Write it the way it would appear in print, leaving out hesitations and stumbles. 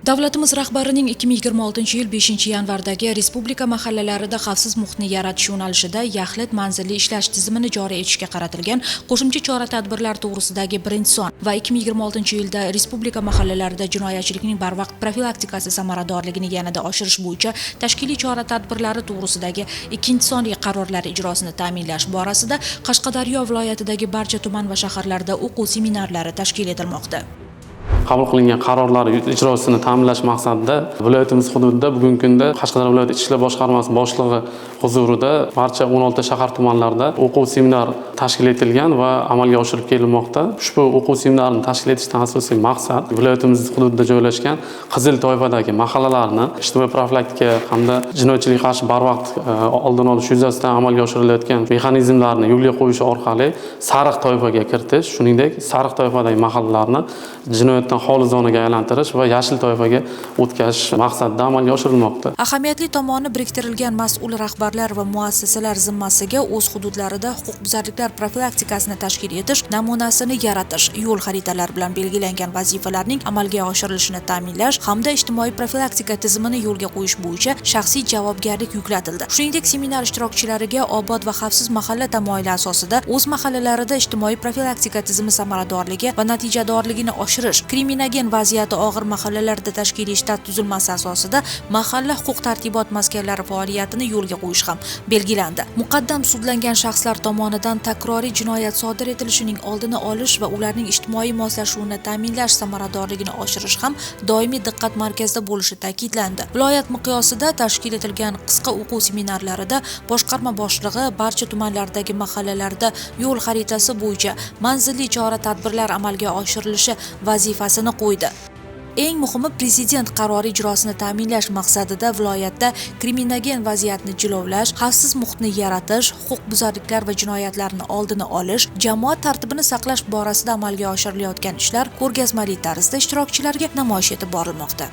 Davlatimiz rahbarining 2026-yil 5-yanvardagi respublika mahallalarida xavfsiz muhitni yaratish yo'nalishida yaxlit manzilli ishlash tizimini joriy etishga qaratilgan qo'shimcha chora-tadbirlar to'g'risidagi birinchi son va 2026-yilda respublika mahallalarida jinoyatchilikning barvaqt profilaktikasi samaradorligini yanada oshirish bo'yicha tashkiliy chora-tadbirlari to'g'risidagi ikkinchi sonli qarorlar ijrosini ta'minlash borasida Qashqadaryo viloyatidagi barcha tuman va shaharlarda o'quv seminarlari tashkil etilmoqda. Qabul qilingan qarorlar ijrosini ta'minlash maqsadida viloyatimiz hududida bugungi kunda Qashqadaryo viloyat Ichki ishlar boshqarmasi boshlig'i huzurida barcha 16 shahar tumanlarida o'quv seminar tashkil etilgan va amalga oshirib kelinmoqda. Ushbu o'quv seminarini tashkil etishdan asosiy maqsad viloyatimiz hududida joylashgan qizil toifadagi mahallalarni ijtimoiy profilaktika hamda jinoyatchilikka qarshi barvaqt oldini olish yuzasidan amalga oshirilayotgan mexanizmlarni yo'lga qo'yish orqali sariq toifaga kiritish, shuningdek sariq toifadagi mahallalarni jinoyat xoli zonaga aylantirish va yashil toifaga o'tkazish maqsadida amalga oshirilmoqda. Ahamiyatli tomoni biriktirilgan mas'ul rahbarlar va muassasalar zimmasiga o'z hududlarida huquqbuzarliklar profilaktikasini tashkil etish, namunasini yaratish, yo'l xaritalari bilan belgilangan vazifalarning amalga oshirilishini ta'minlash hamda ijtimoiy profilaktika tizimini yo'lga qo'yish bo'yicha shaxsiy javobgarlik yuklatildi. Shuningdek, seminar ishtirokchilariga obod va xavfsiz mahalla tamoyili asosida o'z mahallalarida ijtimoiy profilaktika tizimi samaradorligi va natijadorligini oshirish, kriminagen vaziyati og'ir mahallalarda tashkiliy shtat tuzilmasi asosida mahalla huquq-tartibot maskanlari faoliyatini yo'lga qo'yish ham belgilandi. Muqaddam sudlangan shaxslar tomonidan takroriy jinoyat sodir etilishining oldini olish va ularning ijtimoiy moslashuvini ta'minlash samaradorligini oshirish ham doimiy diqqat markazida bo'lishi ta'kidlandi. Viloyat miqyosida tashkil etilgan qisqa o'quv seminarlarida boshqarma boshlig'i barcha tumanlardagi mahallalarda yo'l xaritasi bo'yicha manzilli chora-tadbirlar amalga oshirilishi vazifasini qo'ydi. Eng muhimi, prezident qarori ijrosini ta'minlash maqsadida viloyatda kriminagen vaziyatni jilovlash, xavfsiz muhitni yaratish, huquqbuzarliklar va jinoyatlarni oldini olish, jamoat tartibini saqlash borasida amalga oshirilayotgan ishlar ko'rgazmali tarzda ishtirokchilarga namoyish etib borilmoqda.